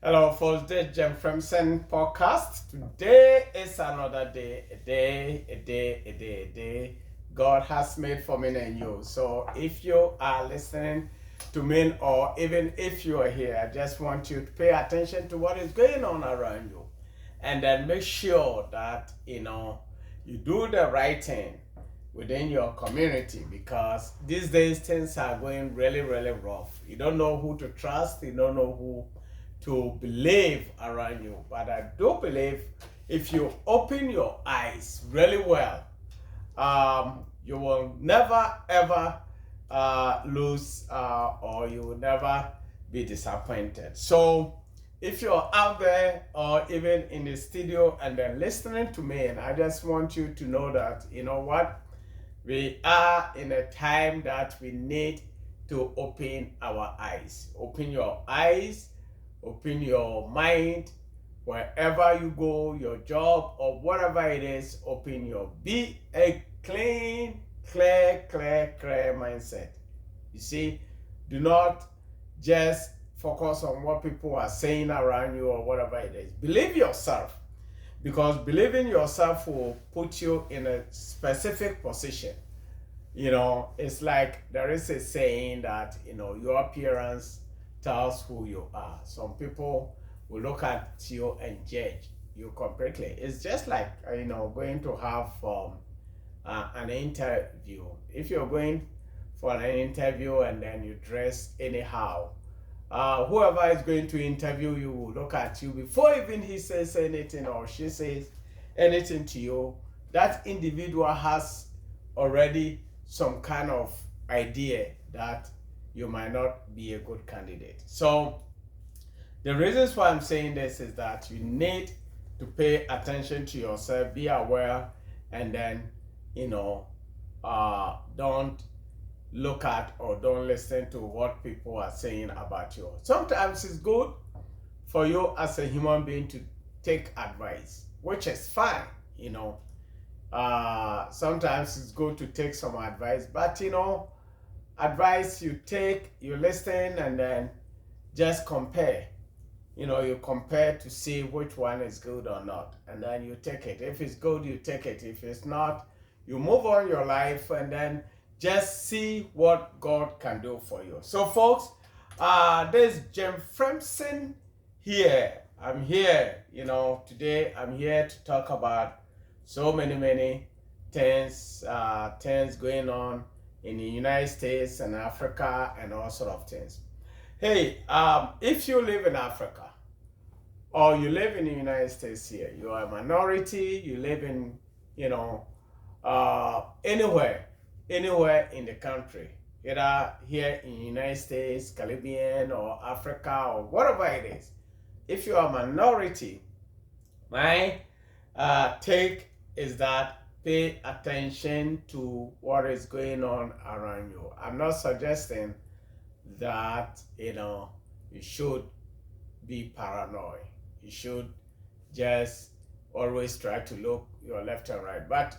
Hello, folks. This is Jem Fremson podcast. Today is another day, a day God has made for me and you. So, if you are listening to me, or even if you are here, I just want you to pay attention to what is going on around you, and then make sure that you do the right thing within your community, because these days things are going really, really rough. You don't know who to trust. You don't know who to believe around you. But I do believe if you open your eyes really well, you will never ever lose, or you will never be disappointed. So if you're out there or even in the studio and then listening to me, and I just want you to know that, you know what, we are in a time that we need to open our eyes. Open your eyes, open your mind, wherever you go, your job or whatever it is, be a clean, clear mindset. You see, do not just focus on what people are saying around you or whatever it is. Believe yourself, because believing yourself will put you in a specific position. It's like there is a saying that, your appearance tells who you are. Some people will look at you and judge you completely. It's just like, going to have an interview. If you're going for an interview and then you dress anyhow, whoever is going to interview you will look at you before even he says anything or she says anything to you. That individual has already some kind of idea that you might not be a good candidate. So the reasons why I'm saying this is that you need to pay attention to yourself, be aware, and then don't look at or don't listen to what people are saying about you. Sometimes it's good for you as a human being to take advice, which is fine. Sometimes it's good to take some advice, but advice you take, you listen, and then just compare. You compare to see which one is good or not, and then you take it. If it's good, you take it. If it's not, you move on your life and then just see what God can do for you. So, folks, there's Jem Fremson here. I'm here, today I'm here to talk about so many things going on in the United States and Africa and all sort of things. Hey, if you live in Africa or you live in the United States here, you are a minority, you live in, anywhere in the country, either here in the United States, Caribbean, or Africa, or whatever it is. If you are a minority, my take is that pay attention to what is going on around you. I'm not suggesting that you should be paranoid. You should just always try to look your left and right, but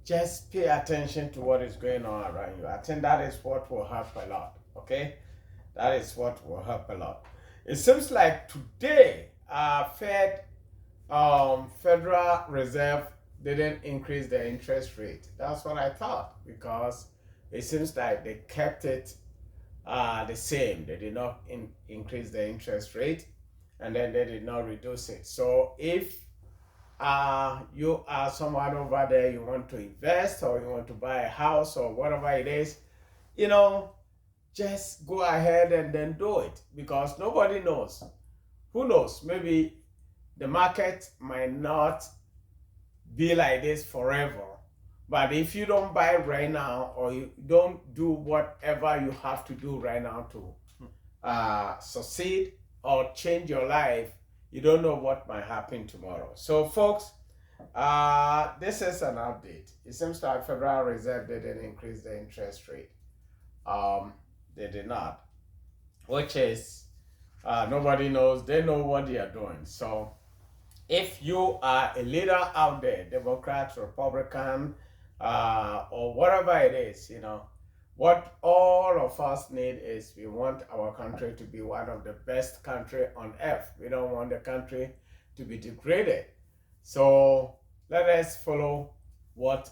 just pay attention to what is going on around you. I think that is what will help a lot. Okay, that is what will help a lot. It seems like today, Federal Reserve didn't increase the interest rate. That's what I thought, because it seems like they kept it the same. They did not increase the interest rate, and then they did not reduce it. So if you are someone over there, you want to invest or you want to buy a house or whatever it is, just go ahead and then do it, because nobody knows. Who knows? Maybe the market might not be like this forever. But if you don't buy right now, or you don't do whatever you have to do right now to succeed or change your life, you don't know what might happen tomorrow. So, folks, this is an update. It seems like Federal Reserve didn't increase the interest rate. They did not, which is nobody knows. They know what they are doing. So, if you are a leader out there, Democrat, Republican, or whatever it is, What all of us need is we want our country to be one of the best country on earth. We don't want the country to be degraded. So let us follow what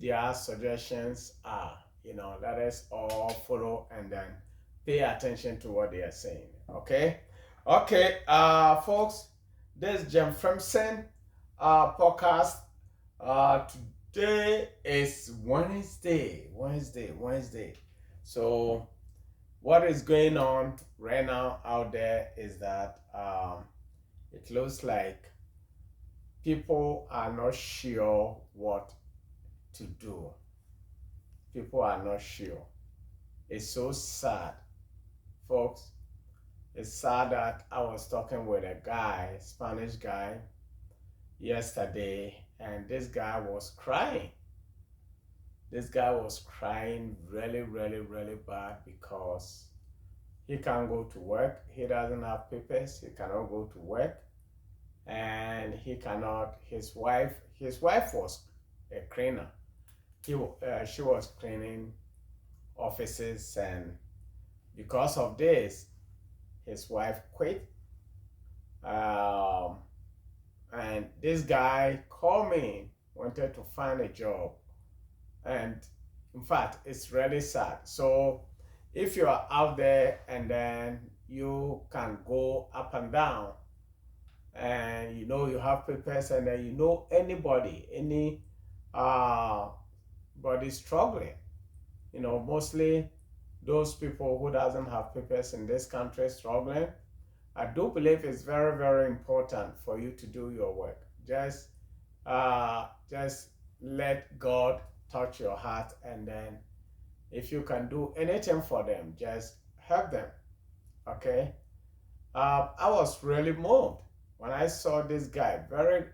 their suggestions are. Let us all follow and then pay attention to what they are saying. Okay, folks, this is Jem Fremsen podcast. Today is Wednesday. So what is going on right now out there is that it looks like people are not sure what to do. People are not sure. It's so sad, folks. It's sad that I was talking with a guy, Spanish guy, yesterday, and this guy was crying. This guy was crying really, really, really bad because he can't go to work. He doesn't have papers. He cannot go to work. And he cannot, his wife was a cleaner. She was cleaning offices, and because of this, his wife quit. And this guy called me, wanted to find a job. And in fact, it's really sad. So if you are out there and then you can go up and down, and you have papers, and then any body struggling, mostly those people who doesn't have papers in this country struggling, I do believe it's very, very important for you to do your work. Just let God touch your heart, and then if you can do anything for them, just help them. Okay. I was really moved when I saw this guy, very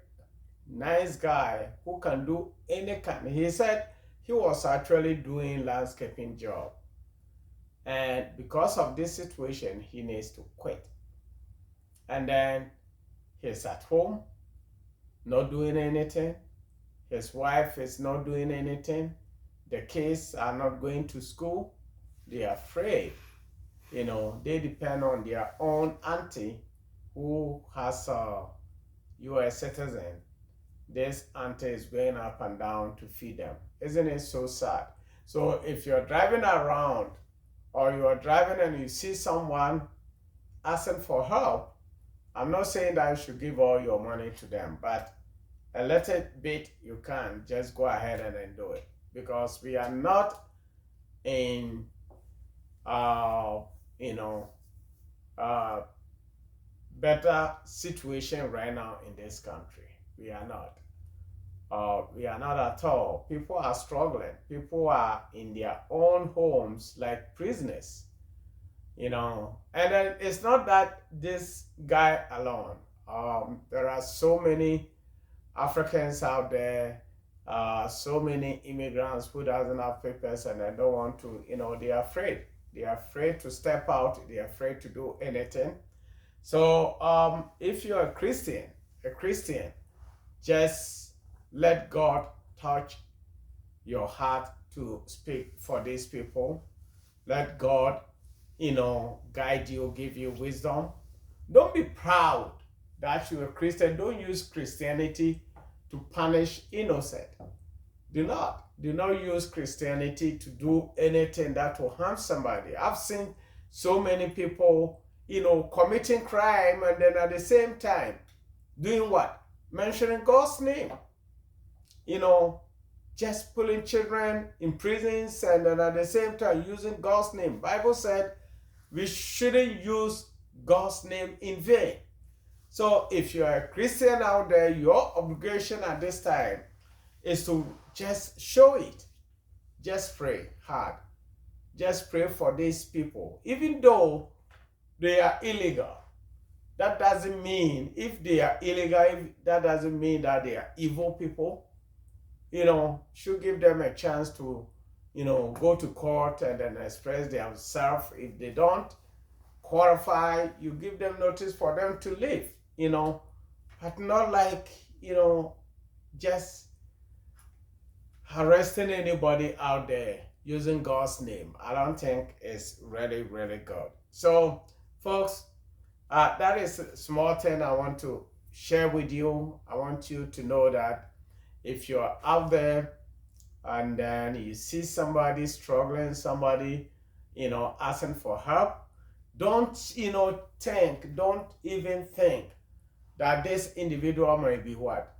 nice guy who can do any kind. He said he was actually doing landscaping job, and because of this situation, he needs to quit. And then he's at home, not doing anything. His wife is not doing anything. The kids are not going to school. They are afraid. They depend on their own auntie who has a U.S. citizen. This auntie is going up and down to feed them. Isn't it so sad? So if you're driving around, or you're driving and you see someone asking for help, I'm not saying that you should give all your money to them, but a little bit you can just go ahead and then do it, because we are not in better situation right now in this country. We are not. We are not at all. People are struggling. People are in their own homes like prisoners. And then it's not that this guy alone. There are so many Africans out there, so many immigrants who doesn't have papers, and they don't want to, they are afraid. They are afraid to step out. They are afraid to do anything. So if you're a Christian, just let God touch your heart to speak for these people. Let God, guide you, give you wisdom. Don't be proud that you're a Christian. Don't use Christianity to punish innocent. Do not use Christianity to do anything that will harm somebody. I've seen so many people, committing crime, and then at the same time doing what? Mentioning God's name. Just pulling children in prisons, and then at the same time using God's name. Bible said we shouldn't use God's name in vain. So if you're a Christian out there, your obligation at this time is to just show it. Just pray hard. Just pray for these people. Even though they are illegal, that doesn't mean, if they are illegal, that doesn't mean that they are evil people. Should give them a chance to, go to court and then express themselves. If they don't qualify, you give them notice for them to leave, but not like, just arresting anybody out there using God's name, I don't think is really, really good. So, folks, that is a small thing I want to share with you. I want you to know that if you're out there and then you see somebody struggling, somebody, asking for help, don't, don't even think that this individual may be what?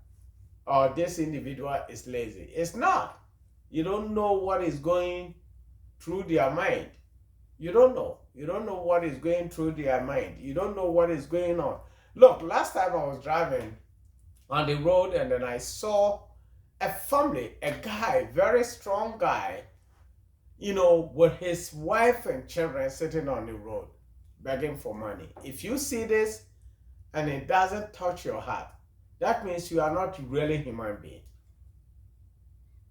Or this individual is lazy. It's not. You don't know what is going through their mind. You don't know. You don't know what is going through their mind. You don't know what is going on. Look, last time I was driving on the road and then I saw a family, a guy, very strong guy, with his wife and children sitting on the road begging for money. If you see this and it doesn't touch your heart, that means you are not really a human being.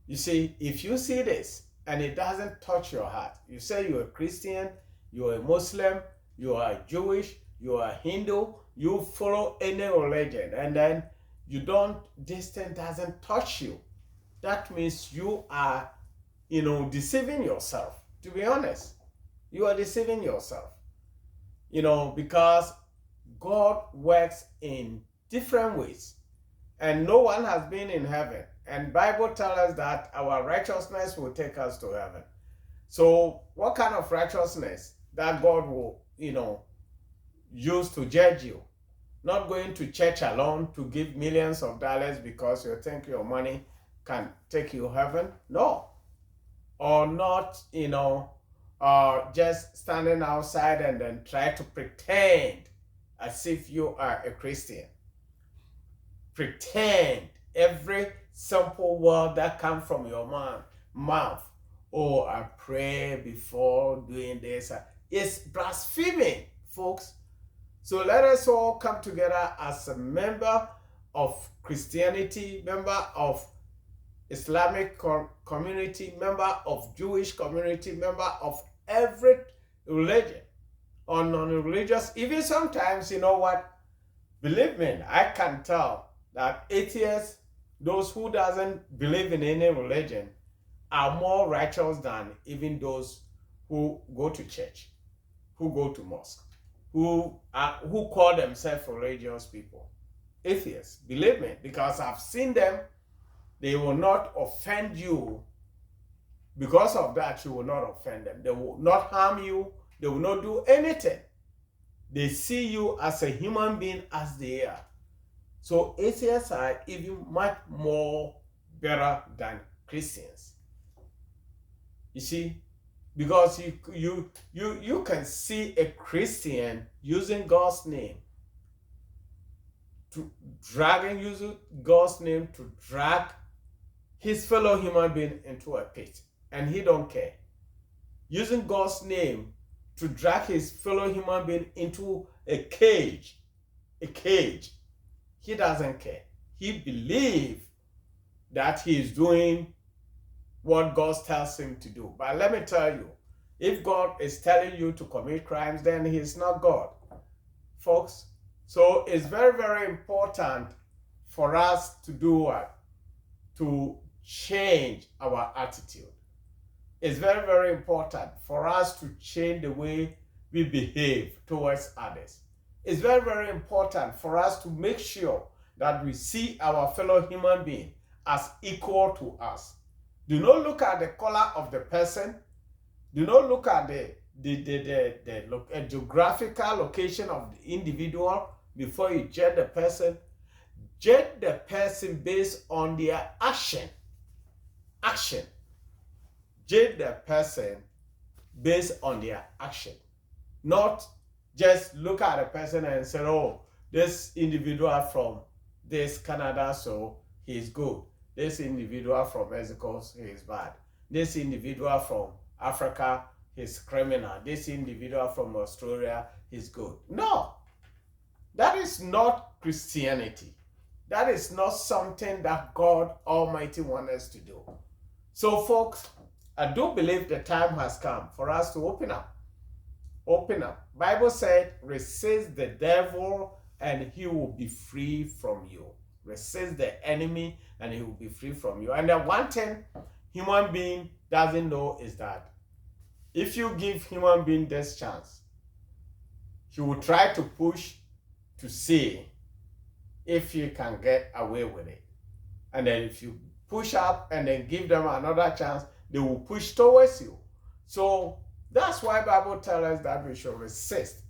You see, if you see this and it doesn't touch your heart, you say you're a Christian, you're a Muslim, you are Jewish, you are Hindu, you follow any religion, and then this thing doesn't touch you. That means you are, deceiving yourself. To be honest, you are deceiving yourself. Because God works in different ways, and no one has been in heaven. And Bible tells us that our righteousness will take us to heaven. So what kind of righteousness that God will, use to judge you? Not going to church alone to give millions of dollars because you think your money can take you heaven? No. Or not, just standing outside and then try to pretend as if you are a Christian. Pretend every simple word that comes from your mouth. Oh, I pray before doing this. It's blaspheming, folks. So let us all come together as a member of Christianity, member of Islamic community, member of Jewish community, member of every religion or non-religious. Even sometimes, you know what? Believe me, I can tell that atheists, those who doesn't believe in any religion, are more righteous than even those who go to church, who go to mosque, who call themselves religious people. Atheists, believe me, because I've seen them. They will not offend you. Because of that, you will not offend them. They will not harm you. They will not do anything. They see you as a human being as they are. So atheists are even much more better than Christians. You see, because you can see a Christian using God's name using God's name to drag his fellow human being into a pit, and he don't care. Using God's name to drag his fellow human being into a cage, he doesn't care. He believes that he is doing what God tells him to do. But let me tell you, if God is telling you to commit crimes, then he is not God, folks. So it's very, very important for us to do what? To change our attitude. It's very, very important for us to change the way we behave towards others. It's very, very important for us to make sure that we see our fellow human being as equal to us. Do not look at the color of the person. Do not look at the geographical location of the individual before you judge the person. Judge the person based on their action. Judge the person based on their action. Not just look at a person and say, oh, this individual from this Canada, so he's good. This individual from Mexico, he is bad. This individual from Africa, he's criminal. This individual from Australia, he's good. No, that is not Christianity. That is not something that God Almighty wants us to do. So, folks, I do believe the time has come for us to open up. Open up. Bible said, resist the devil and he will be free from you. Resist the enemy and he will be free from you. And then one thing human being doesn't know is that if you give human being this chance, he will try to push to see if you can get away with it. And then if you push up and then give them another chance, they will push towards you. So that's why Bible tells us that we should resist.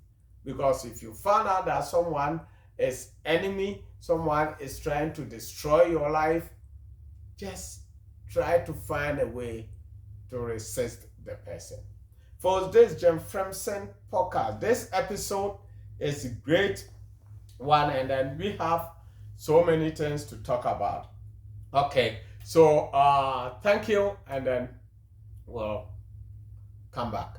Because if you find out that someone is enemy, someone is trying to destroy your life, just try to find a way to resist the person. For this Jim Fremson podcast, this episode is a great one, and then we have so many things to talk about. Okay, so thank you, and then we'll come back.